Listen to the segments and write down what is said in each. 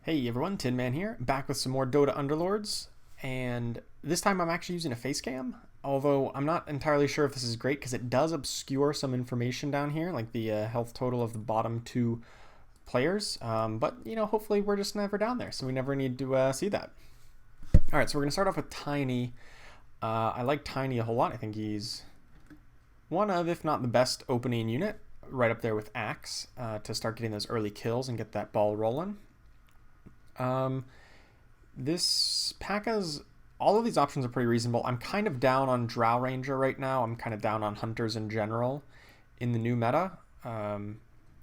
Hey everyone, Tin Man here, back with some more Dota Underlords, and this time I'm actually using a face cam, although I'm not entirely sure if this is great because it does obscure some information down here, like the health total of the bottom two players, but hopefully we're just never down there, so we never need to see that. Alright, so we're going to start off with Tiny. I like Tiny a whole lot. I think he's one of, if not the best opening unit, right up there with Axe, to start getting those early kills and get that ball rolling. This pack has all of these options are pretty reasonable. I'm kind of down on Drow Ranger right now. I'm kind of down on Hunters in general in the new meta. Now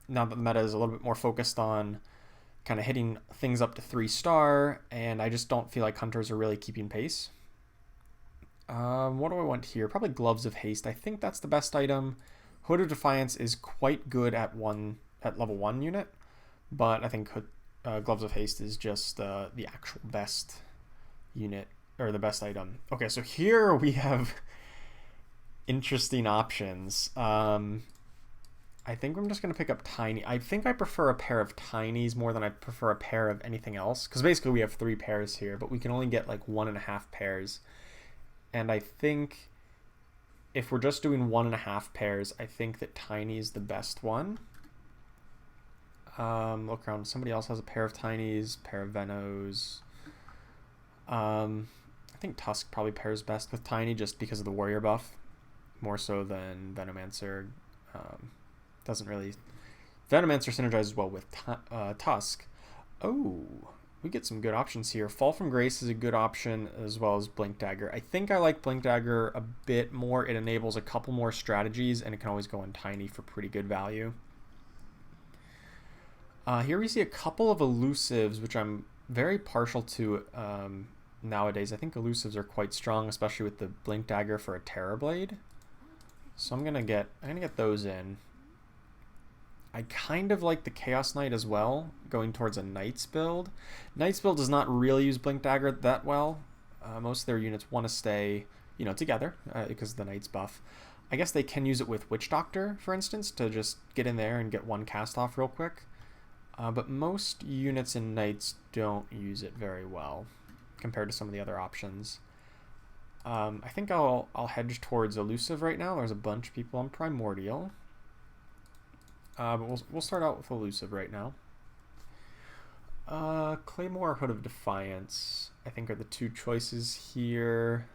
that the meta is a little bit more focused on kind of hitting things up to 3-star, and I just don't feel like Hunters are really keeping pace. What do I want here? Probably Gloves of Haste. I think that's the best item. Hood of Defiance is quite good at level 1 unit, but I think Gloves of Haste is just the actual best unit, or the best item. Okay, so here we have interesting options. I think I'm just going to pick up Tiny. I think I prefer a pair of Tinies more than I prefer a pair of anything else, because basically we have 3 pairs here, but we can only get like 1.5 pairs. And I think if we're just doing 1.5 pairs, I think that Tiny is the best one. Look around. Somebody else has a pair of Tinies, pair of Venos. I think Tusk probably pairs best with Tiny just because of the warrior buff, more so than Venomancer. Doesn't really. Venomancer synergizes well with Tusk. Oh, we get some good options here. Fall from Grace is a good option, as well as Blink Dagger. I think I like Blink Dagger a bit more. It enables a couple more strategies, and it can always go in Tiny for pretty good value. Here we see a couple of elusives, which I'm very partial to nowadays. I think elusives are quite strong, especially with the Blink Dagger for a Terrorblade. So I'm gonna get those in. I kind of like the Chaos Knight as well, going towards a Knight's build. Knight's build does not really use Blink Dagger that well. Most of their units want to stay, together because of the Knight's buff. I guess they can use it with Witch Doctor, for instance, to just get in there and get one cast off real quick. But most units in Knights don't use it very well compared to some of the other options. I think I'll hedge towards Elusive right now. There's a bunch of people on Primordial. But we'll start out with Elusive right now. Claymore or Hood of Defiance, I think, are the two choices here.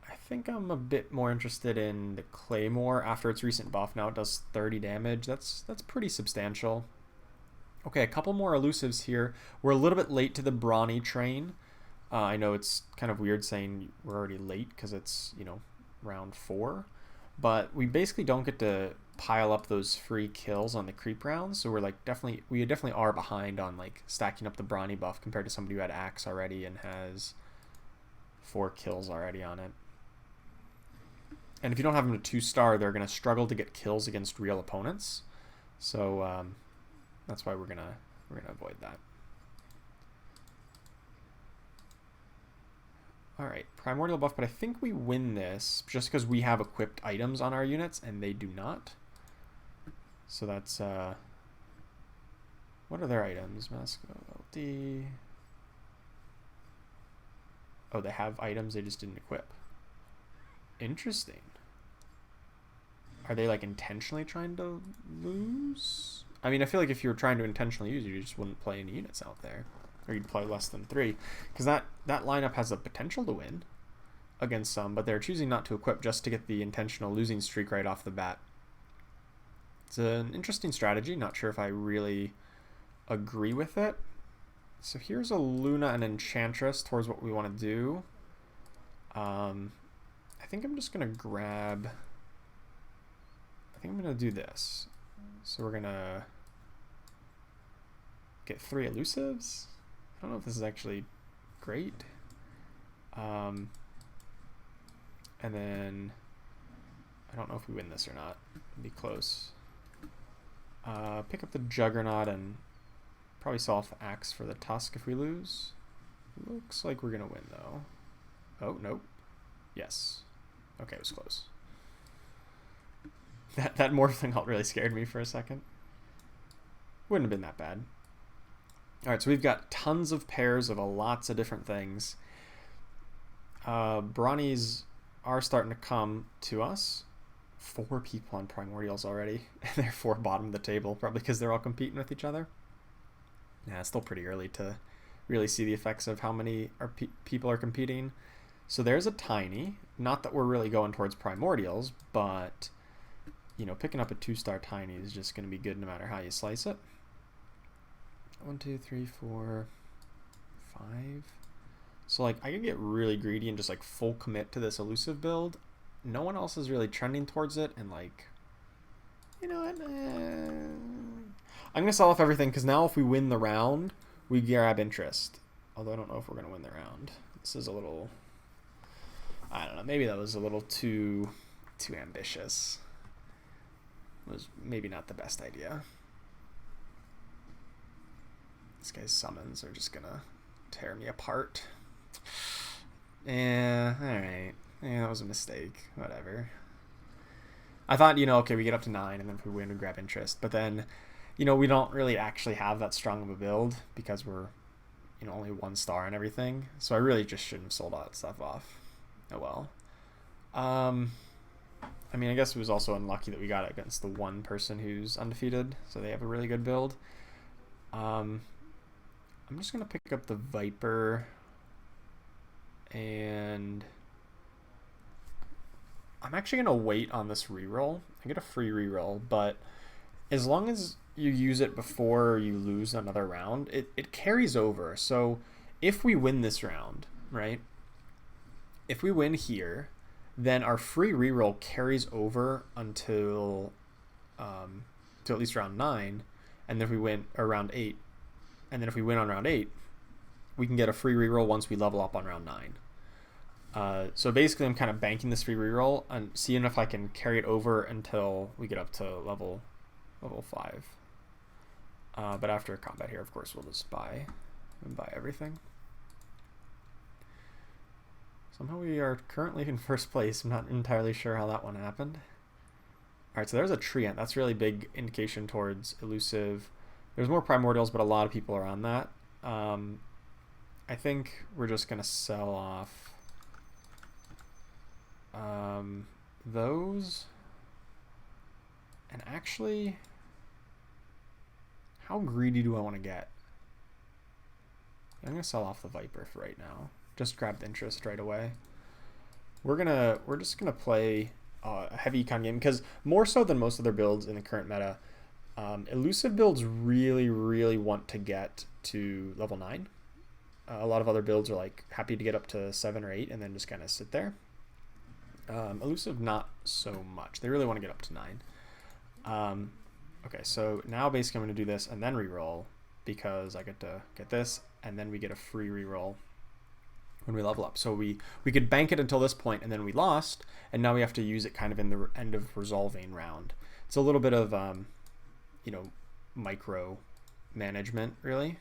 I think I'm a bit more interested in the Claymore after its recent buff. Now it does 30 damage. That's pretty substantial. Okay, a couple more elusives here. We're a little bit late to the Brawny train. I know it's kind of weird saying we're already late because it's, round 4. But we basically don't get to pile up those free kills on the creep rounds. So we're we definitely are behind on like stacking up the Brawny buff compared to somebody who had Axe already and has 4 kills already on it. And if you don't have them to 2-star, they're going to struggle to get kills against real opponents. So that's why we're gonna avoid that. All right, Primordial buff, but I think we win this just because we have equipped items on our units and they do not. So that's what are their items? Masco, LD. Oh, they have items they just didn't equip. Interesting. Are they like intentionally trying to lose? I mean, I feel like if you were trying to intentionally use, you just wouldn't play any units out there. Or you'd play less than 3. Because that lineup has the potential to win against some, but they're choosing not to equip just to get the intentional losing streak right off the bat. It's an interesting strategy. Not sure if I really agree with it. So here's a Luna and Enchantress towards what we want to do. I think I'm just going to grab... I think I'm going to do this. So we're going to get 3 elusives. I don't know if this is actually great. And then I don't know if we win this or not. It'd be close. Pick up the Juggernaut and probably sell off the Axe for the Tusk if we lose. Looks like we're going to win though. Oh, nope. Yes. Okay, it was close. That morphling ult really scared me for a second. Wouldn't have been that bad. All right, so we've got tons of pairs of lots of different things. Brawnies are starting to come to us. 4 people on Primordials already. They're 4 bottom of the table, probably because they're all competing with each other. Yeah, it's still pretty early to really see the effects of how many people are competing. So there's a tiny. Not that we're really going towards Primordials, but you know, picking up a 2-star tiny is just going to be good no matter how you slice it. 1, 2, 3, 4, 5. So like I could get really greedy and just like full commit to this elusive build. No one else is really trending towards it, and like, you know what? I'm gonna sell off everything because now if we win the round, we grab interest. Although I don't know if we're gonna win the round. This is a little, I don't know. Maybe that was a little too ambitious. It was maybe not the best idea. This guy's summons are just gonna tear me apart. Yeah, alright. Yeah, that was a mistake. Whatever. I thought, you know, okay, we get up to 9, and then if we win, we grab interest. But then, you know, we don't really actually have that strong of a build because we're, you know, only 1 star and everything. So I really just shouldn't have sold all that stuff off. Oh well. I mean, I guess it was also unlucky that we got it against the one person who's undefeated, so they have a really good build. I'm just going to pick up the Viper, and I'm actually going to wait on this reroll. I get a free reroll, but as long as you use it before you lose another round, it carries over. So if we win this round, right, if we win here, then our free reroll carries over until to at least round 9, and then if we win, or round 8, and then if we win on round 8, we can get a free reroll once we level up on round 9. So basically I'm kind of banking this free reroll and seeing if I can carry it over until we get up to level 5. But after combat here, of course, we'll just buy everything. Somehow we are currently in first place. I'm not entirely sure how that one happened. Alright, so there's a Treant. That's really big indication towards elusive. There's more Primordials, but a lot of people are on that. I think we're just going to sell off those. And actually, how greedy do I want to get? I'm going to sell off the Viper for right now. Just grabbed interest right away. We're just gonna play a heavy econ game because more so than most other builds in the current meta, elusive builds really want to get to level 9. A lot of other builds are like happy to get up to 7 or 8 and then just kind of sit there. Elusive not so much. They really want to get up to 9. Okay, so now basically I'm gonna do this and then reroll because I get to get this and then we get a free reroll when we level up. So we could bank it until this point and then we lost, and now we have to use it kind of in the end of resolving round. It's a little bit of you know, micro management really,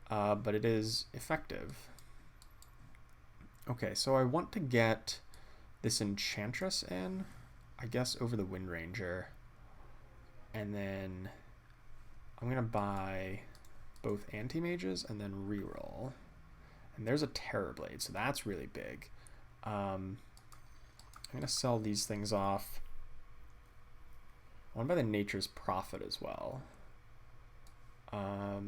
but it is effective. Okay, so I want to get this Enchantress in, I guess, over the Wind Ranger, and then I'm gonna buy both anti-mages and then reroll. And there's a Terrorblade, so that's really big. I'm going to sell these things off. I want to buy the Nature's Prophet as well. I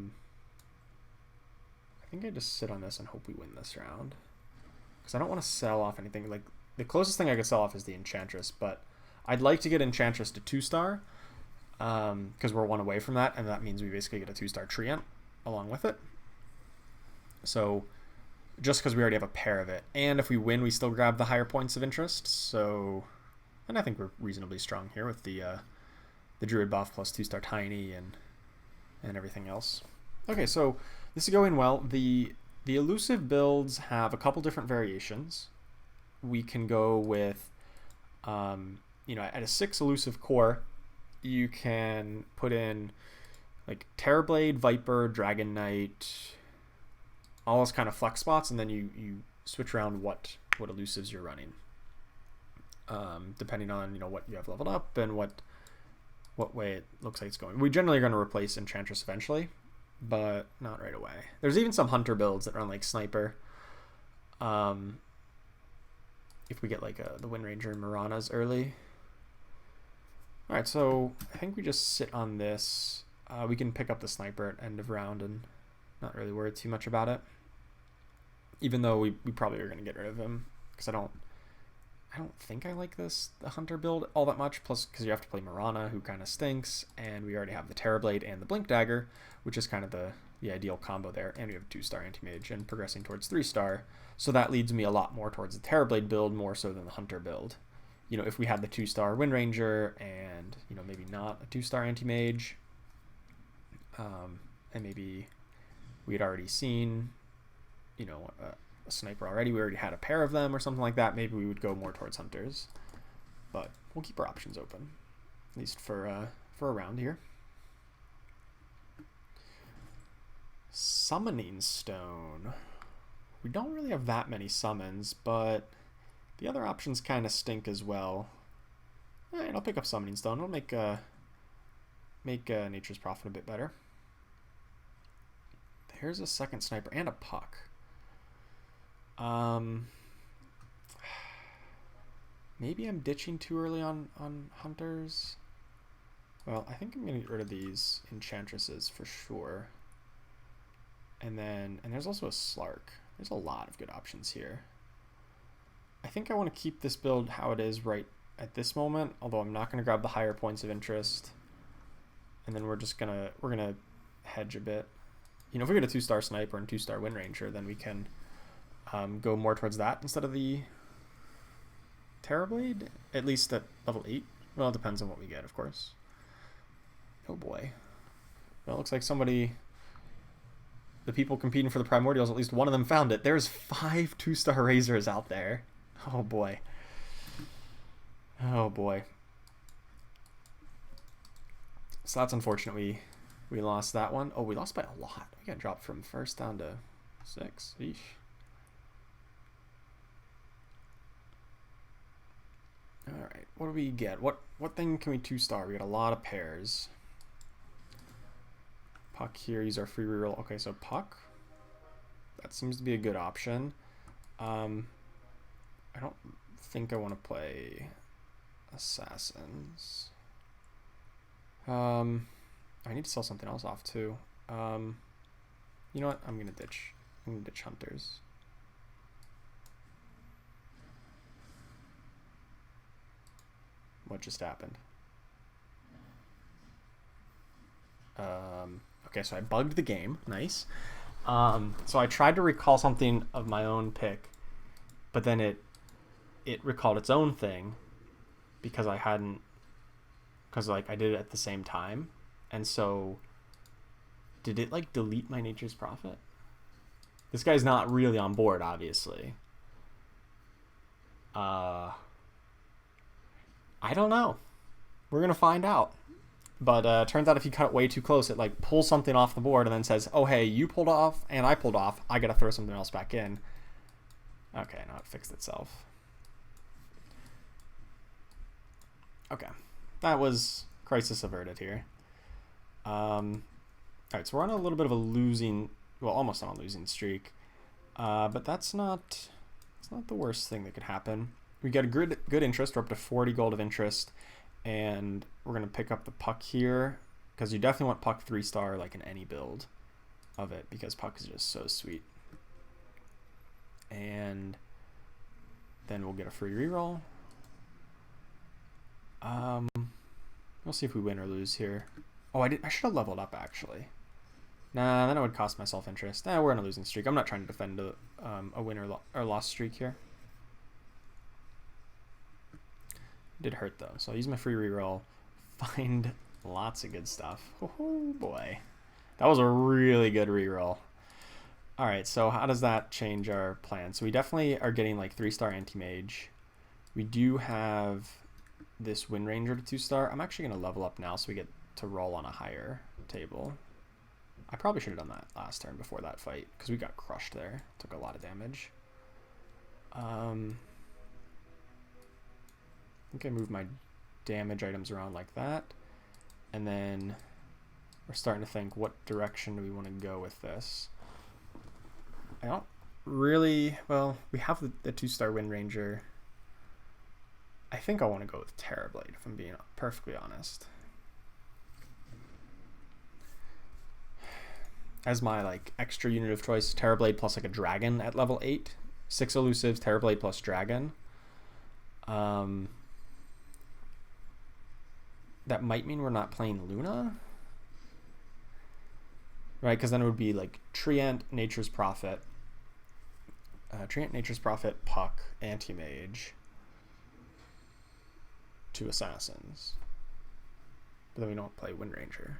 think I just sit on this and hope we win this round. Because I don't want to sell off anything. Like, the closest thing I could sell off is the Enchantress, but I'd like to get Enchantress to 2-star. Because we're 1 away from that, and that means we basically get a 2-star Treant along with it. So just because we already have a pair of it, and if we win we still grab the higher points of interest, so, and I think we're reasonably strong here with the Druid buff plus 2-star tiny and everything else. Okay, so this is going well. The elusive builds have a couple different variations. We can go with you know, at a 6 elusive core you can put in like Terrorblade, Viper, Dragon Knight, all those kind of flex spots, and then you switch around what elusives you're running, depending on, you know, what you have leveled up and what way it looks like it's going. We generally are going to replace Enchantress eventually, but not right away. There's even some hunter builds that run like sniper. If we get like the Wind Ranger and Maranas early. All right, so I think we just sit on this. We can pick up the sniper at end of round and not really worry too much about it. Even though we probably are going to get rid of him because I don't think I like the hunter build all that much. Plus, because you have to play Marana, who kind of stinks, and we already have the Terrorblade and the Blink Dagger, which is kind of the ideal combo there. And we have a 2-star Anti-Mage and progressing towards 3-star. So that leads me a lot more towards the Terrorblade build more so than the hunter build. You know, if we had the 2-star Wind Ranger and, you know, maybe not a 2-star Anti-Mage, and maybe we had already seen, you know, a sniper already, we already had a pair of them or something like that, maybe we would go more towards hunters. But we'll keep our options open, at least for a round here. Summoning Stone. We don't really have that many summons, but the other options kind of stink as well. All right, I'll pick up Summoning Stone. It'll make Nature's Prophet a bit better. There's a second sniper and a puck. Maybe I'm ditching too early on hunters. Well, I think I'm gonna get rid of these enchantresses for sure. And there's also a Slark. There's a lot of good options here. I think I want to keep this build how it is right at this moment, although I'm not going to grab the higher points of interest. And then we're gonna hedge a bit. You know, if we get a 2-star sniper and 2-star Wind Ranger, then we can go more towards that instead of the Terrorblade, at least at level 8. Well, it depends on what we get, of course. Oh boy. Well, it looks like the people competing for the Primordials, at least one of them found it. There's 5 2-star Razors out there. Oh boy. Oh boy. So that's unfortunate. We lost that one. Oh, we lost by a lot. We got dropped from 1st down to 6. Eesh. All right. What do we get? What thing can we 2-star? We got a lot of pairs. Puck here, use our free reroll. Okay, so Puck. That seems to be a good option. I don't think I want to play Assassins. I need to sell something else off too. You know what? I'm gonna ditch Hunters. What just happened? Okay, so I bugged the game. Nice. So I tried to recall something of my own pick, but then it recalled its own thing because I did it at the same time. And so did it like delete my Nature's Prophet? This guy's not really on board, obviously. I don't know. We're going to find out. But turns out if you cut it way too close, it like pulls something off the board and then says, oh, hey, you pulled off and I pulled off. I got to throw something else back in. Okay, now it fixed itself. Okay. That was crisis averted here. All right, so we're on a little bit of a losing, well, almost on a losing streak. But it's not the worst thing that could happen. We get a good interest. We're up to 40 gold of interest. And we're going to pick up the Puck here because you definitely want Puck 3-star like in any build of it because Puck is just so sweet. And then we'll get a free reroll. We'll see if we win or lose here. Oh, I should have leveled up actually. Nah, then I would cost myself interest. We're on a losing streak. I'm not trying to defend a win or loss streak here. Did hurt though, so I'll use my free reroll. Find lots of good stuff. Oh boy, that was a really good reroll. All right, so how does that change our plan? So we definitely are getting like 3-star Anti-Mage. We do have this Wind Ranger to 2-star. I'm actually gonna level up now so we get to roll on a higher table. I probably should have done that last turn before that fight because we got crushed there. Took a lot of damage. I think I move my damage items around like that. And then we're starting to think, what direction do we want to go with this? I don't really, well, we have the 2-star Wind Ranger. I think I want to go with Terrorblade, if I'm being perfectly honest. As my like extra unit of choice, Terrorblade plus like a dragon at level 8. 6 elusives, Terrorblade plus dragon. That might mean we're not playing Luna. Right, because then it would be like Treant, Nature's Prophet. Treant, Nature's Prophet, Puck, Anti-Mage. 2 assassins. But then we don't play Wind Ranger.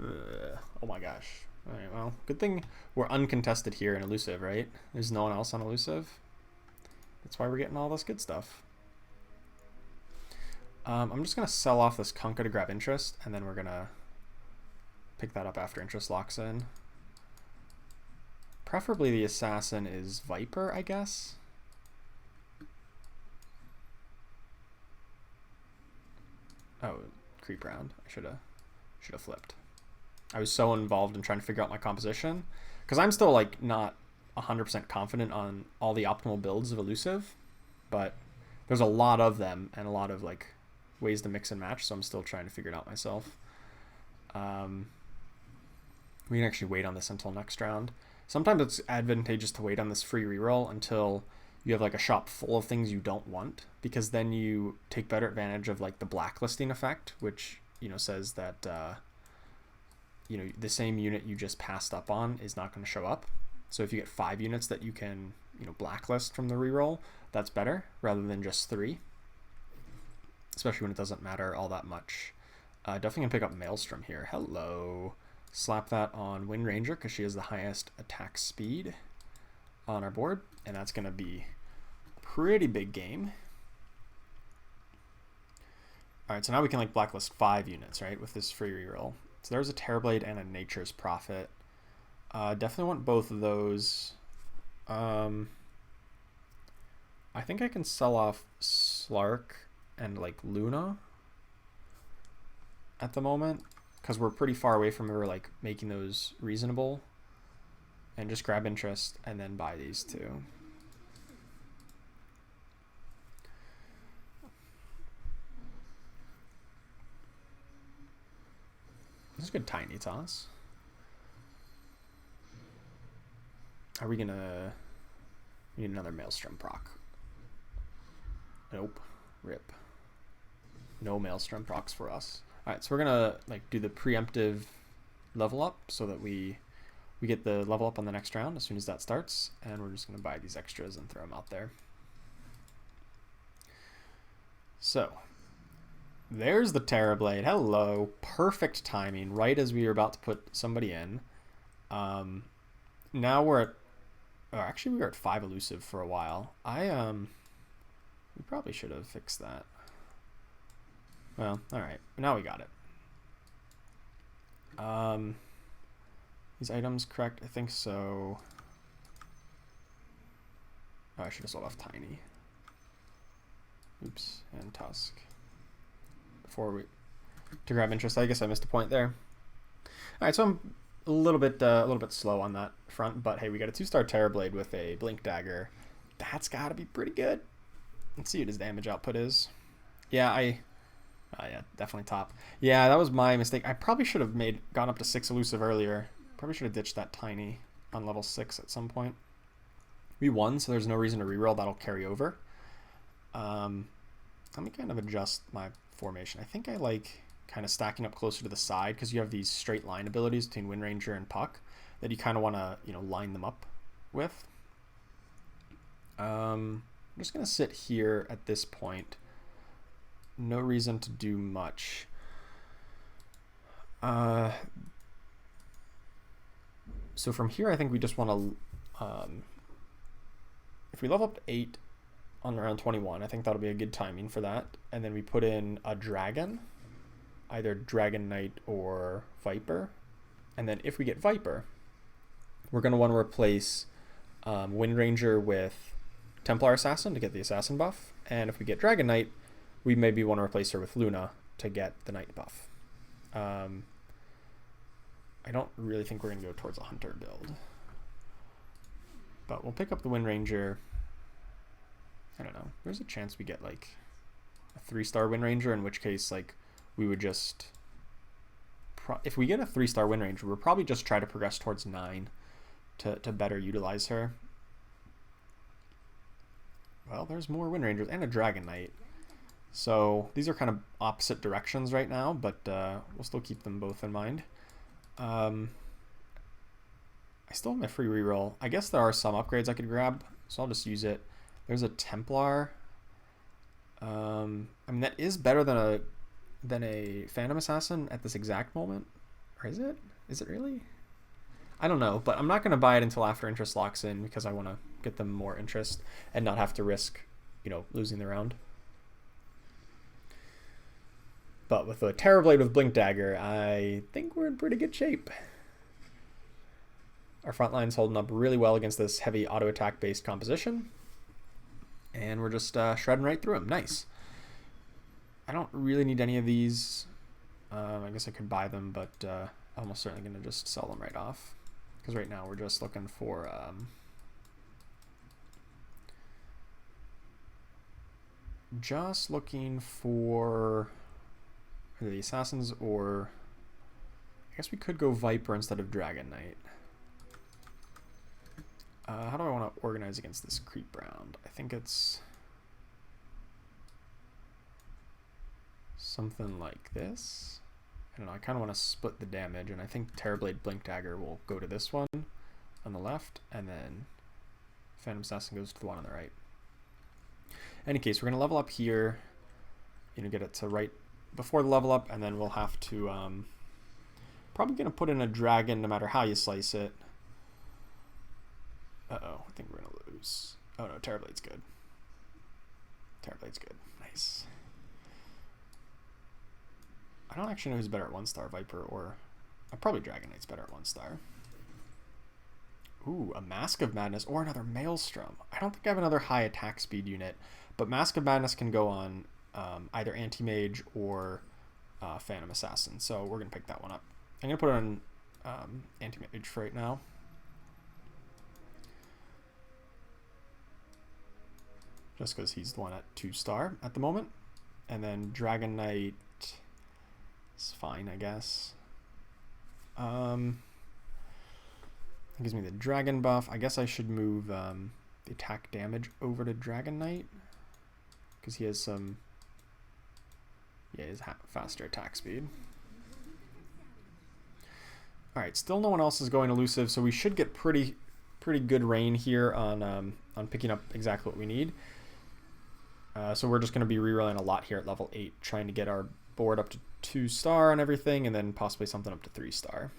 Oh my gosh. Alright, well, good thing we're uncontested here in Elusive, right? There's no one else on Elusive. That's why we're getting all this good stuff. I'm just going to sell off this Kunkka to grab interest, and then we're going to pick that up after interest locks in. Preferably the assassin is Viper, I guess. Oh, creep round. I should have flipped. I was so involved in trying to figure out my composition, because I'm still like not 100% confident on all the optimal builds of Elusive, but there's a lot of them and a lot of like ways to mix and match, so I'm still trying to figure it out myself. We can actually wait on this until next round. Sometimes it's advantageous to wait on this free reroll until you have like a shop full of things you don't want, because then you take better advantage of like the blacklisting effect, which, you know, says that you know, the same unit you just passed up on is not going to show up. So if you get 5 units that you can, you know, blacklist from the reroll, that's better rather than just 3. Especially when it doesn't matter all that much. Definitely gonna pick up Maelstrom here. Hello. Slap that on Wind Ranger because she has the highest attack speed on our board, and that's gonna be a pretty big game. All right, so now we can like blacklist 5 units, right, with this free reroll. So there's a Terrorblade and a Nature's Prophet. Definitely want both of those. I think I can sell off Slark and like Luna at the moment, because we're pretty far away from ever like making those reasonable, and just grab interest and then buy these 2. This is a good tiny toss. Are we gonna need another Maelstrom proc? Nope. Rip. No Maelstrom procs for us. Alright, so we're gonna like do the preemptive level up so that we get the level up on the next round as soon as that starts, and we're just gonna buy these extras and throw them out there. So there's the Terrorblade. Hello. Perfect timing, right as we were about to put somebody in. Now we're at, or actually we were at 5 elusive for a while. We probably should have fixed that. Well, alright. Now we got it. These items correct? I think so. Oh, I should have sold off Tiny. Oops. And Tusk. Before we... To grab interest. I guess I missed a point there. Alright, so I'm a little bit slow on that front, but hey, we got a 2-star Terrorblade with a Blink Dagger. That's gotta be pretty good. Let's see what his damage output is. Yeah, yeah, definitely top. Yeah, that was my mistake. I probably should have gone up to 6 elusive earlier. Probably should have ditched that Tiny on level 6 at some point. We won, so there's no reason to reroll. That'll carry over. Let me kind of adjust my formation. I think I like kind of stacking up closer to the side, because you have these straight line abilities between Wind Ranger and Puck that you kind of want to, you know, line them up with. I'm just going to sit here at this point. No reason to do much. So from here, I think we just want to, if we level up to 8 on around 21, I think that'll be a good timing for that. And then we put in a dragon, either Dragon Knight or Viper. And then if we get Viper, we're going to want to replace Wind Ranger with Templar Assassin to get the Assassin buff. And if we get Dragon Knight, we maybe want to replace her with Luna to get the Knight buff. I don't really think we're going to go towards a Hunter build. But we'll pick up the Wind Ranger. I don't know. There's a chance we get like a 3-star Wind Ranger, in which case like we would just... if we get a 3-star Wind Ranger, we'll probably just try to progress towards 9 to better utilize her. Well, there's more Wind Rangers and a Dragon Knight. So these are kind of opposite directions right now, but we'll still keep them both in mind. I still have my free reroll. I guess there are some upgrades I could grab, so I'll just use it. There's a Templar. I mean, that is better than a Phantom Assassin at this exact moment. Or is it? Is it really? I don't know, but I'm not going to buy it until after interest locks in because I want to get them more interest and not have to risk, you know, losing the round. But with a Terrorblade with Blink Dagger, I think we're in pretty good shape. Our front line's holding up really well against this heavy auto attack based composition. And we're just shredding right through them. Nice. I don't really need any of these. I guess I could buy them, but I'm almost certainly going to just sell them right off. Because right now we're just looking for... either the Assassins or... I guess we could go Viper instead of Dragon Knight. How do I want to organize against this creep round? I think it's something like this. I don't know, I kind of want to split the damage, and I think Terrorblade Blink Dagger will go to this one on the left, and then Phantom Assassin goes to the one on the right. In any case, we're going to level up here, you know, get it to right before the level up, and then we'll have to probably going to put in a dragon no matter how you slice it. Uh-oh, I think we're going to lose. Oh no, Terrorblade's good. Terrorblade's good. Nice. I don't actually know who's better at 1-star, Viper or... probably Dragon Knight's better at 1-star. Ooh, a Mask of Madness or another Maelstrom. I don't think I have another high attack speed unit, but Mask of Madness can go on either Anti-Mage or Phantom Assassin, so we're going to pick that one up. I'm going to put on Anti-Mage for right now. Just because he's the one at 2-star at the moment. And then Dragon Knight is fine, I guess. It gives me the dragon buff. I guess I should move the attack damage over to Dragon Knight. Because he has some... yeah, he has faster attack speed. Alright, still no one else is going elusive, so we should get pretty good rain here on picking up exactly what we need. So we're just going to be rerolling a lot here at level 8, trying to get our board up to 2-star on everything, and then possibly something up to 3-star.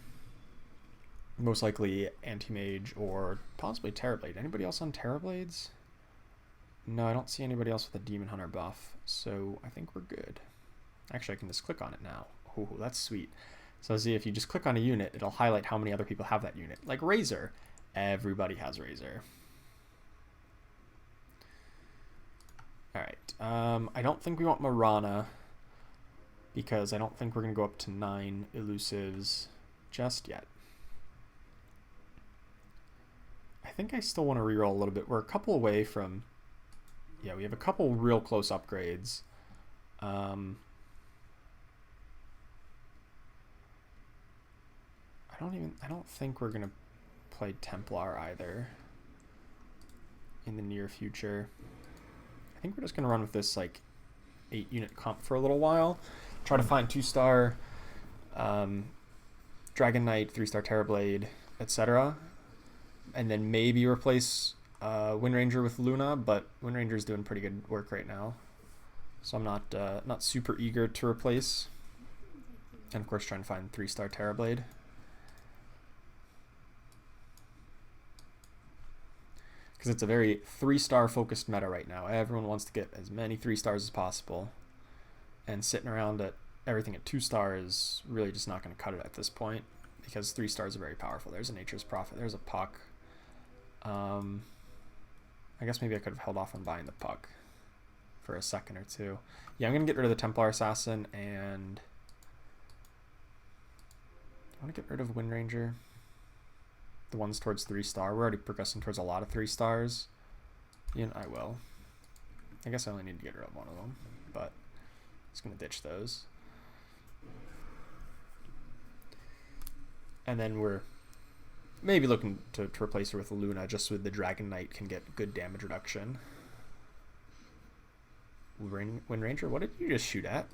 Most likely Anti-Mage or possibly Terrorblade. Anybody else on Terrorblades? No, I don't see anybody else with a Demon Hunter buff, so I think we're good. Actually, I can just click on it now. Oh, that's sweet. So see, if you just click on a unit, it'll highlight how many other people have that unit. Like Razor. Everybody has Razor. Alright, I don't think we want Marana, because I don't think we're going to go up to 9 elusives just yet. I think I still want to reroll a little bit. We're a couple away from... yeah, we have a couple real close upgrades. I don't think we're going to play Templar either in the near future. I think we're just going to run with this like 8-unit comp for a little while. Try to find 2-star Dragon Knight, 3-star Terrorblade, etc. And then maybe replace Wind Ranger with Luna, but Wind Ranger's doing pretty good work right now. So I'm not super eager to replace. And of course trying to find 3-star Terrorblade. Because it's a very 3-star focused meta right now. Everyone wants to get as many 3 stars as possible. And sitting around at everything at 2-star is really just not going to cut it at this point. Because 3 stars are very powerful. There's a Nature's Prophet. There's a Puck. I guess maybe I could have held off on buying the Puck for a second or two. Yeah, I'm going to get rid of the Templar Assassin, and I want to get rid of Wind Ranger. The ones towards 3-star. We're already progressing towards a lot of 3 stars. Yeah, I will. I guess I only need to get rid of one of them, but I'm just going to ditch those. And then we're maybe looking to replace her with Luna, just so the Dragon Knight can get good damage reduction. Wind Ranger, what did you just shoot at?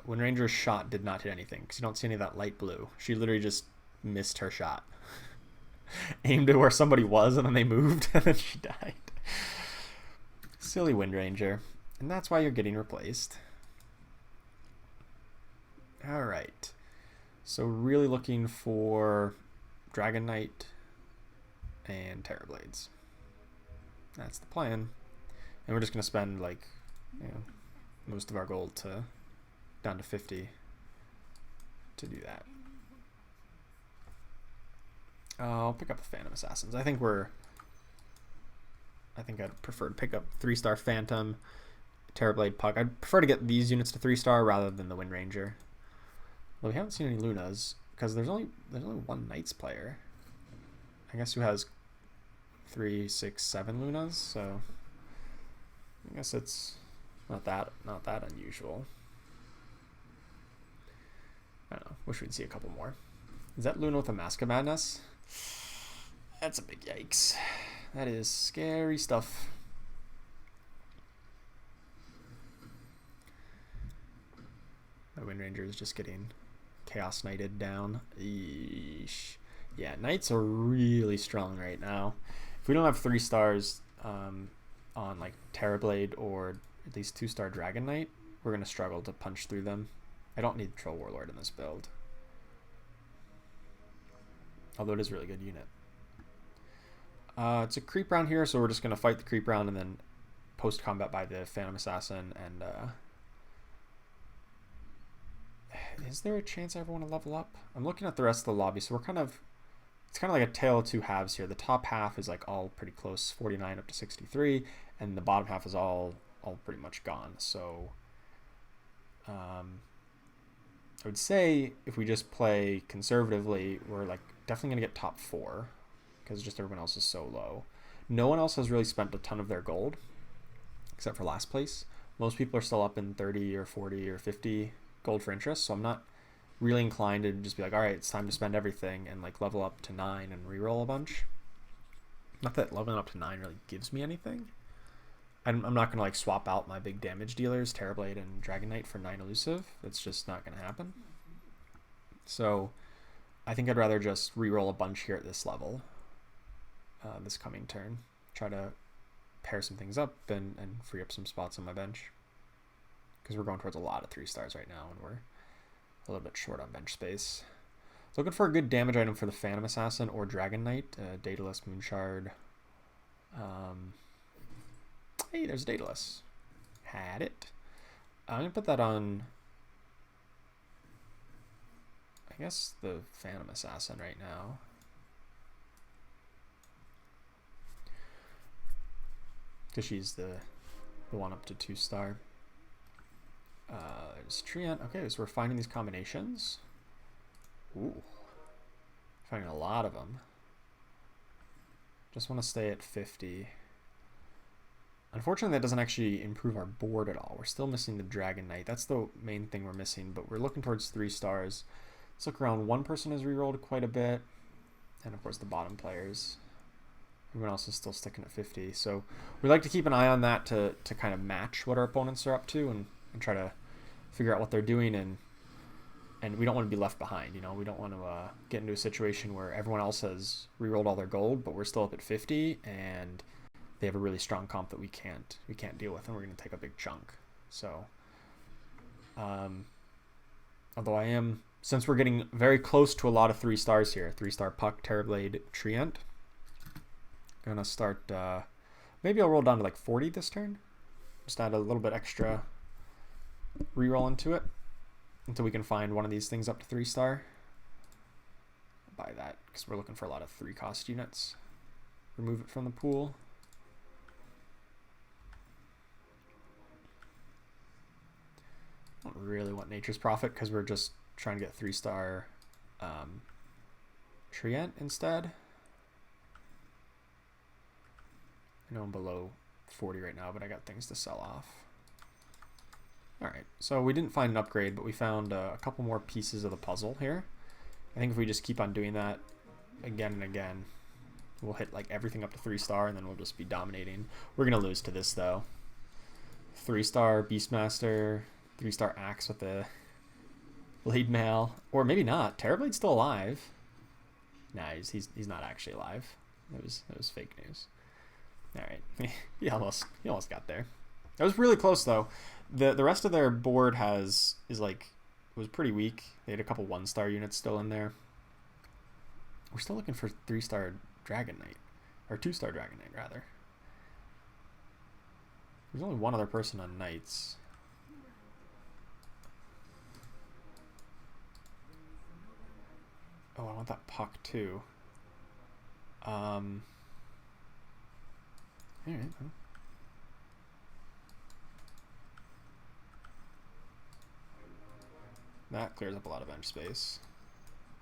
Wind Ranger's shot did not hit anything, because you don't see any of that light blue. She literally just missed her shot. Aimed at where somebody was, and then they moved, and then she died. Silly Wind Ranger. And that's why you're getting replaced. Alright. So really looking for Dragon Knight and Terrorblades. That's the plan. And we're just going to spend, like, you know, most of our gold down to 50 to do that. I'll pick up the Phantom Assassins. I think I'd prefer to pick up 3-star Phantom, Terrorblade Puck. I'd prefer to get these units to 3-star rather than the Wind Ranger. Well, we haven't seen any Lunas because there's only one Knights player, I guess, who has 3, 6, 7 Lunas. So I guess it's not that unusual. I don't know. Wish we'd see a couple more. Is that Luna with a Mask of Madness? That's a big yikes. That is scary stuff. The Wind Ranger is just getting Chaos Knighted down. Eesh. Yeah, Knights are really strong right now. If we don't have 3 stars on like Terrorblade or at least 2-star Dragon Knight, we're going to struggle to punch through them. I don't need Troll Warlord in this build. Although it is a really good unit. It's a creep round here, so we're just going to fight the creep round and then post-combat by the Phantom Assassin. And is there a chance I ever want to level up? I'm looking at the rest of the lobby, so it's kind of like a tale of two halves here. The top half is like all pretty close, 49 up to 63, and the bottom half is all pretty much gone. So I would say if we just play conservatively, we're like definitely going to get top 4 because just everyone else is so low. No one else has really spent a ton of their gold except for last place. Most people are still up in 30 or 40 or 50 gold for interest, so I'm not really inclined to just be like, all right, it's time to spend everything and like level up to 9 and reroll a bunch. Not that leveling up to 9 really gives me anything. I'm not going to like swap out my big damage dealers, Terrorblade and Dragon Knight, for 9 elusive. It's just not going to happen. So I think I'd rather just reroll a bunch here at this level this coming turn. Try to pair some things up and free up some spots on my bench. Because we're going towards a lot of 3 stars right now and we're a little bit short on bench space. Looking for a good damage item for the Phantom Assassin or Dragon Knight. Daedalus, Moonshard. Hey, there's Daedalus. Had it. I'm going to put that on, I guess, the Phantom Assassin right now. Because she's the one up to 2-star. There's Treant. Okay, so we're finding these combinations. Ooh. Finding a lot of them. Just want to stay at 50. Unfortunately, that doesn't actually improve our board at all. We're still missing the Dragon Knight. That's the main thing we're missing, but we're looking towards 3 stars. Let's look around. One person has rerolled quite a bit. And of course, the bottom players. Everyone else is still sticking at 50. So we like to keep an eye on that to kind of match what our opponents are up to and try to figure out what they're doing. And we don't want to be left behind. You know, we don't want to get into a situation where everyone else has rerolled all their gold, but we're still up at 50 and they have a really strong comp that we can't deal with, and we're going to take a big chunk. So, although since we're getting very close to a lot of 3 stars here, 3-star Puck, Terrorblade, Treant, gonna start. Maybe I'll roll down to like 40 this turn. Just add a little bit extra reroll into it until we can find one of these things up to 3-star. Buy that because we're looking for a lot of 3-cost units. Remove it from the pool. don't really want Nature's Prophet because we're just trying to get 3-star Treant instead. I know I'm below 40 right now, but I got things to sell off. Alright, so we didn't find an upgrade, but we found a couple more pieces of the puzzle here. I think if we just keep on doing that again and again, we'll hit like everything up to 3-star, and then we'll just be dominating. We're going to lose to this, though. 3-star Beastmaster, 3-star Axe with the Blade Mail. Or maybe not. Terrorblade's still alive. Nah, he's not actually alive. It was fake news. Alright. he almost got there. That was really close, though. The rest of their board was pretty weak. They had a couple 1-star units still in there. We're still looking for 3-star Dragon Knight. Or 2-star Dragon Knight, rather. There's only one other person on Knights. Oh, I want that puck, too. Alright. That clears up a lot of bench space.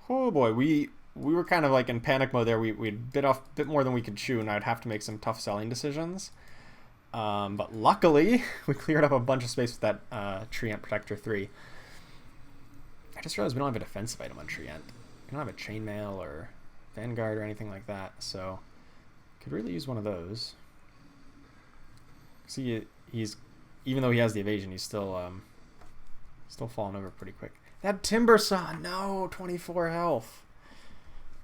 Oh boy, we were kind of like in panic mode there. We'd bit off a bit more than we could chew, and I'd have to make some tough selling decisions. But luckily, we cleared up a bunch of space with that Treant Protector 3. I just realized we don't have a defensive item on Treant. We don't have a Chainmail or Vanguard or anything like that, so could really use one of those. See, he's even though he has the evasion, he's still falling over pretty quick. That Timber Saw, no, 24 health.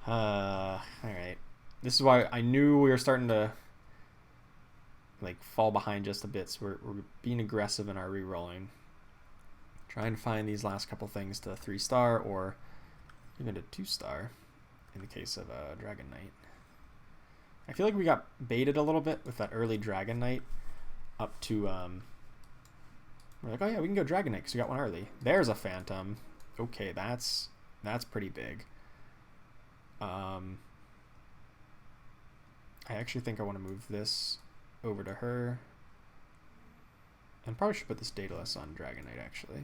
All right. This is why I knew we were starting to like fall behind just a bit. So we're being aggressive in our re-rolling, trying to find these last couple things to 3-star or even to 2-star in the case of Dragon Knight. I feel like we got baited a little bit with that early Dragon Knight up to we're like, oh yeah, we can go Dragon Knight because we got one early. There's a Phantom. Okay, that's pretty big. I actually think I want to move this over to her. And probably should put this Daedalus on Dragon Knight, actually.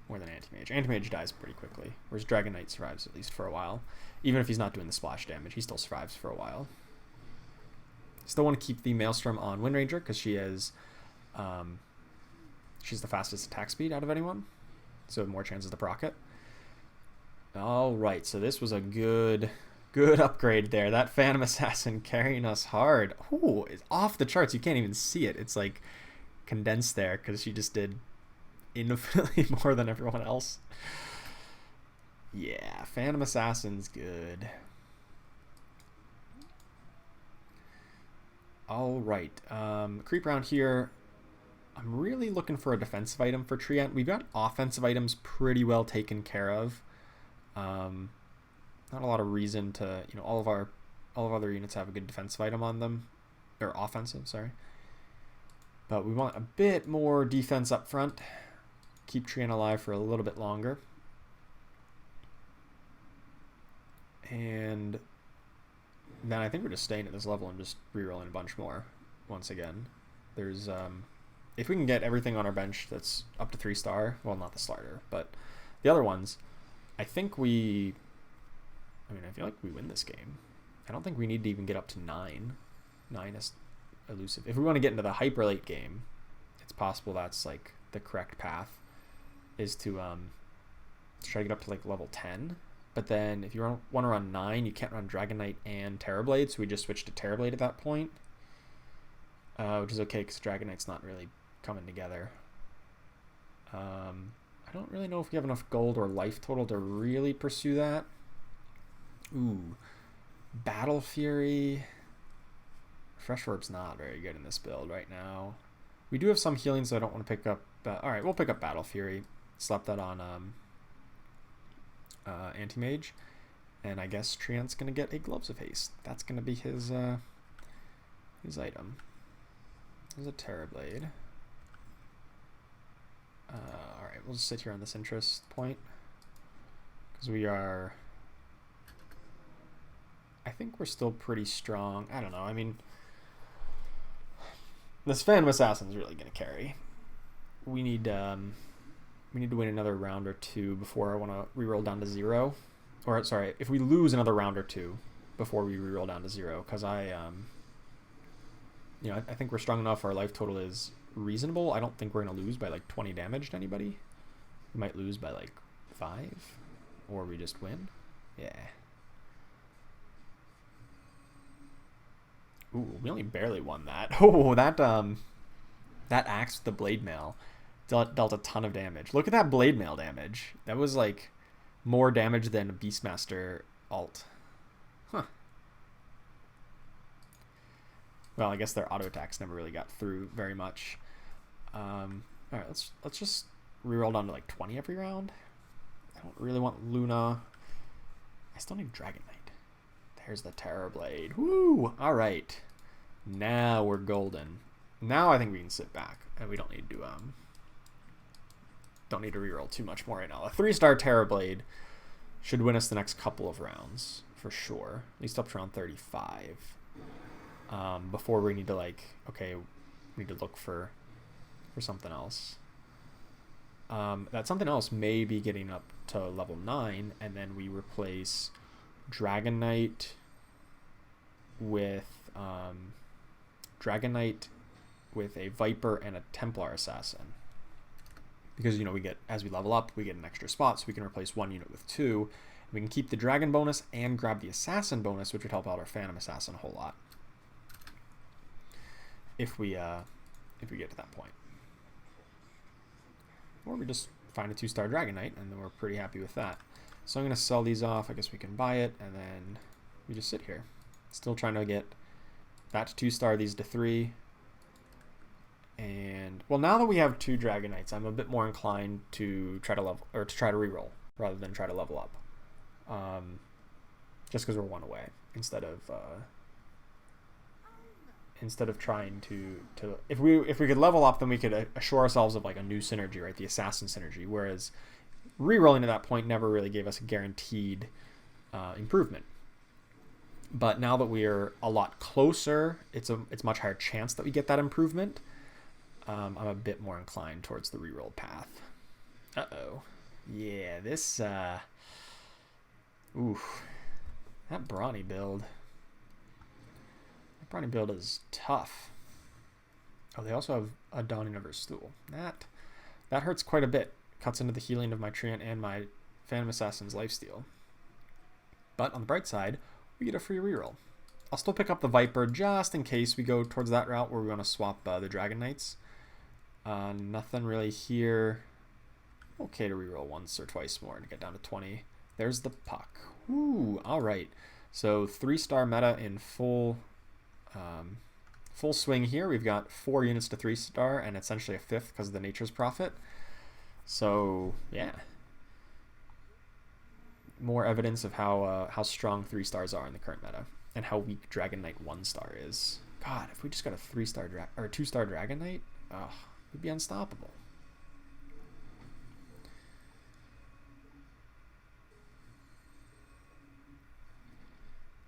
More than Anti-Mage. Anti-Mage dies pretty quickly, whereas Dragon Knight survives at least for a while. Even if he's not doing the splash damage, he still survives for a while. Still want to keep the Maelstrom on Windranger because she is... she's the fastest attack speed out of anyone, so more chances to proc it. All right, so this was a good upgrade there. That Phantom Assassin carrying us hard. Ooh, it's off the charts. You can't even see it. It's like condensed there because she just did infinitely more than everyone else. Yeah, Phantom Assassin's good. All right, creep around here. I'm really looking for a defensive item for Treant. We've got offensive items pretty well taken care of. Not a lot of reason to, all of our other units have a good defensive item on them, or offensive, sorry. But we want a bit more defense up front. Keep Treant alive for a little bit longer. And then I think we're just staying at this level and just rerolling a bunch more once again. There's if we can get everything on our bench that's up to 3-star, well, not the starter, but the other ones, I think I feel like we win this game. I don't think we need to even get up to 9. 9 is elusive. If we want to get into the hyper late game, it's possible that's like the correct path is to try to get up to like level 10. But then if you want to run 9, you can't run Dragon Knight and Terrorblade, so we just switch to Terrorblade at that point, which is okay because Dragon Knight's not really coming together. I don't really know if we have enough gold or life total to really pursue that. Ooh, Battle Fury. Fresh Orb's not very good in this build right now. We do have some healing, so I don't want to pick up... Alright, we'll pick up Battle Fury. Slap that on Anti-Mage. And I guess Treant's going to get a Gloves of Haste. That's going to be his item. There's a Terrorblade. Alright, we'll just sit here on this interest point. Because we are... I think we're still pretty strong. I don't know, I mean... This Phantom Assassin's really going to carry. We need we need to win another round or two before I want to reroll down to 0. Or, sorry, if we lose another round or two before we reroll down to 0, because I think we're strong enough. Our life total is reasonable. I don't think we're going to lose by like 20 damage to anybody. We might lose by like 5, or we just win. Yeah. Ooh, we only barely won that. Oh, that axe with the blade mail dealt a ton of damage. Look at that blade mail damage. That was like more damage than a Beastmaster alt. Huh. Well, I guess their auto attacks never really got through very much. All right, let's just reroll down to like 20 every round. I don't really want Luna. I still need Dragon Knight. There's the Terror Blade. Woo! All right, now we're golden. Now I think we can sit back and we don't need to reroll too much more right now. A 3-star Terror Blade should win us the next couple of rounds for sure, at least up to around 35. Before we need to we need to look for something else. That something else may be getting up to level 9, and then we replace Dragon Knight with a Viper and a Templar Assassin. Because, we get, as we level up, we get an extra spot, so we can replace one unit with 2. We can keep the Dragon bonus and grab the Assassin bonus, which would help out our Phantom Assassin a whole lot. If we get to that point. Or we just find a 2-star Dragon Knight, and then we're pretty happy with that. So I'm going to sell these off. I guess we can buy it, and then we just sit here. Still trying to get that to 2-star, these to 3. And, well, now that we have 2 Dragon Knights, I'm a bit more inclined to try to reroll rather than try to level up. Just because we're 1 away instead of trying to if we could level up, then we could assure ourselves of like a new synergy, right? The assassin synergy. Whereas rerolling at that point never really gave us a guaranteed improvement. But now that we're a lot closer, it's much higher chance that we get that improvement. I'm a bit more inclined towards the reroll path. Uh-oh. Yeah, this oof. That Brawny build. Brawny build is tough. Oh, they also have a Dawning of Her Stool. That hurts quite a bit. Cuts into the healing of my Treant and my Phantom Assassin's lifesteal. But on the bright side, we get a free reroll. I'll still pick up the Viper just in case we go towards that route where we want to swap the Dragon Knights. Nothing really here. Okay to reroll once or twice more to get down to 20. There's the puck. Ooh, all right. So 3-star meta in full swing here. We've got 4 units to 3-star and essentially a 5th because of the Nature's Prophet. So yeah, more evidence of how strong 3-stars are in the current meta and how weak Dragon Knight 1-star is. God, if we just got a 3-star or a 2-star Dragon Knight, we'd be unstoppable.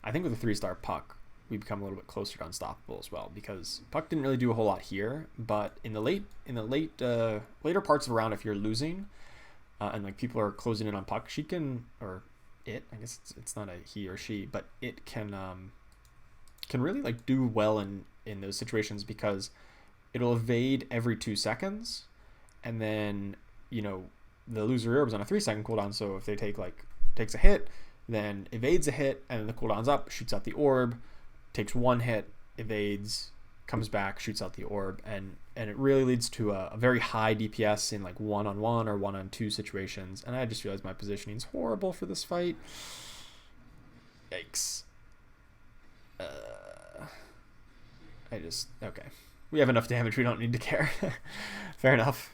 I think with a 3-star puck, we become a little bit closer to unstoppable as well, because puck didn't really do a whole lot here, but in the later parts of a round, if you're losing and like people are closing in on puck, she can, or it, I guess it's not a he or she, but it can really like do well in those situations, because it'll evade every 2 seconds, and then the loser orbs on a 3-second cooldown. So if they takes a hit, then evades a hit, and then the cooldown's up, shoots out the orb, takes 1 hit, evades, comes back, shoots out the orb, and it really leads to a very high DPS in like 1-on-1 or 1-on-2 situations. And I just realized my positioning is horrible for this fight. Yikes. Okay. We have enough damage, we don't need to care. Fair enough.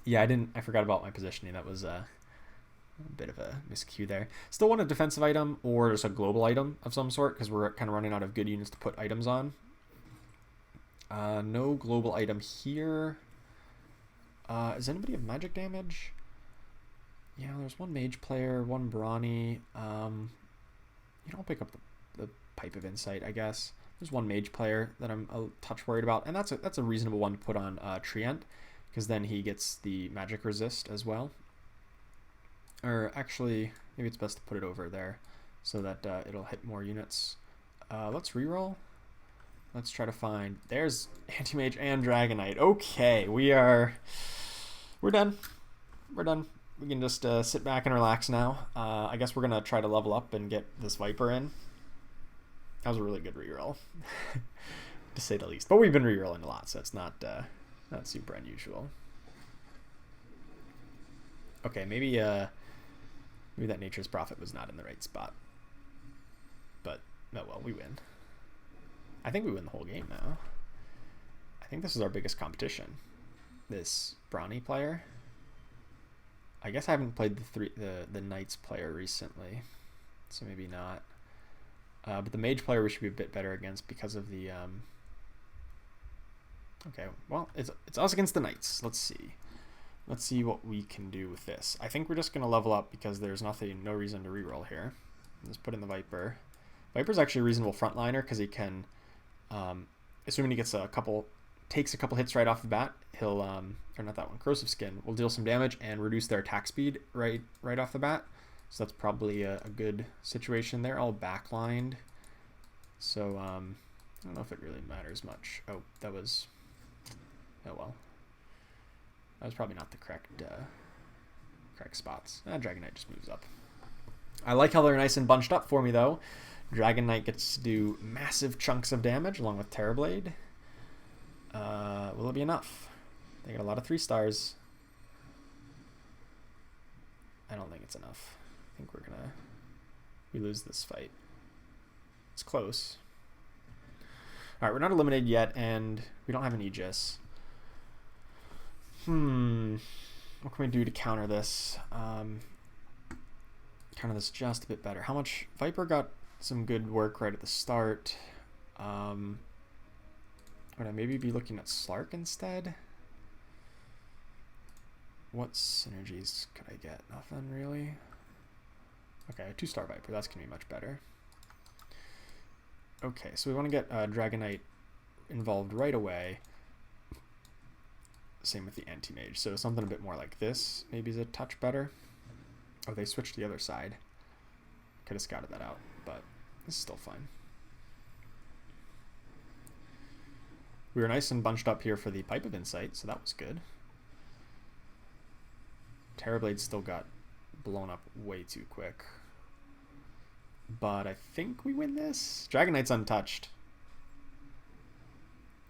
Yeah, I forgot about my positioning. That was a bit of a miscue there. Still want a defensive item or just a global item of some sort, because we're kind of running out of good units to put items on. No global item here. Does anybody have magic damage? Yeah, there's 1 mage player, 1 brawny. I'll pick up the Pipe of Insight, I guess. There's 1 mage player that I'm a touch worried about, and that's a reasonable one to put on Treant. because then he gets the magic resist as well. Or actually, maybe it's best to put it over there so that it'll hit more units. Let's reroll. Let's try to find... There's Anti-Mage and Dragonite. Okay, we're done. We're done. We can just sit back and relax now. I guess we're going to try to level up and get this Viper in. That was a really good reroll, to say the least. But we've been rerolling a lot, so it's not super unusual. Okay, maybe that Nature's Prophet was not in the right spot. But, oh well, we win. I think we win the whole game now. I think this is our biggest competition. This Brawny player. I guess I haven't played the Knights player recently, so maybe not. But the Mage player we should be a bit better against because of the... Okay, well, it's us against the Knights. Let's see. Let's see what we can do with this. I think we're just going to level up because there's no reason to reroll here. Let's put in the Viper. Viper's actually a reasonable frontliner because he can... assuming he gets takes a couple hits right off the bat, he'll or not that one, Corrosive Skin will deal some damage and reduce their attack speed right off the bat. So that's probably a good situation there. All backlined, so I don't know if it really matters much. Oh, that was well. That was probably not the correct spots. Dragonite just moves up. I like how they're nice and bunched up for me though. Dragon Knight gets to do massive chunks of damage along with Terrorblade. Will it be enough? They got a lot of 3 stars. I don't think it's enough. I think we lose this fight. It's close. Alright, we're not eliminated yet, and we don't have an Aegis. What can we do to counter this? Counter this just a bit better. How much? Viper got some good work right at the start. Would I maybe be looking at Slark instead? What synergies could I get? Nothing really. Okay, a 2-star Viper. That's going to be much better. Okay, so we want to get Dragonite involved right away. Same with the Anti-Mage. So something a bit more like this maybe is a touch better. Oh, they switched to the other side. Could have scouted that out, but this is still fine. We were nice and bunched up here for the Pipe of Insight, so that was good. Terrorblade still got blown up way too quick. But I think we win this. Dragon Knight's untouched.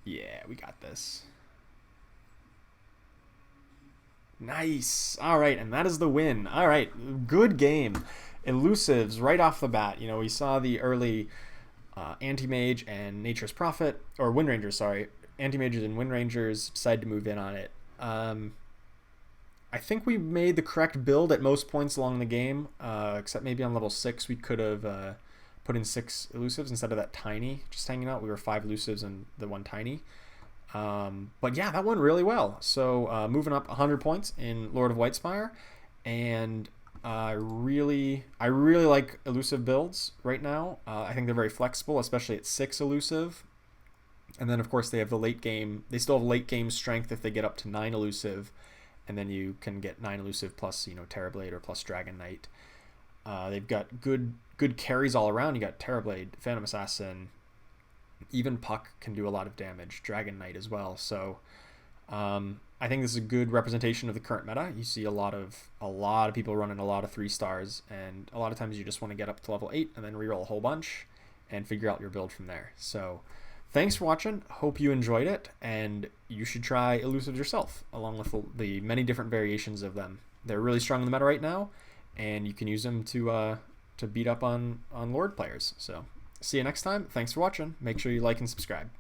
Yeah, we got this. Nice. All right, and that is the win. All right, good game. Elusives right off the bat. You know, we saw the early Anti-Mage and Nature's Prophet, or Wind Rangers, sorry. Anti-Mages and Wind Rangers decided to move in on it. I think we made the correct build at most points along the game, except maybe on level 6 we could have put in 6 Elusives instead of that tiny just hanging out. We were 5 Elusives and the 1 tiny. But yeah, that went really well. So moving up 100 points in Lord of Whitespire, and I really like Elusive Builds right now. I think they're very flexible, especially at 6 Elusive. And then, of course, they have the late game. They still have late game strength if they get up to 9 Elusive. And then you can get 9 Elusive plus, Terrorblade or plus Dragon Knight. They've got good carries all around. You got Terrorblade, Phantom Assassin. Even Puck can do a lot of damage. Dragon Knight as well. So I think this is a good representation of the current meta. You see a lot of people running a lot of 3 stars. And a lot of times you just want to get up to level 8 and then reroll a whole bunch and figure out your build from there. So... thanks for watching. Hope you enjoyed it, and you should try Elusives yourself, along with the many different variations of them. They're really strong in the meta right now, and you can use them to beat up on Lord players. So, see you next time. Thanks for watching. Make sure you like and subscribe.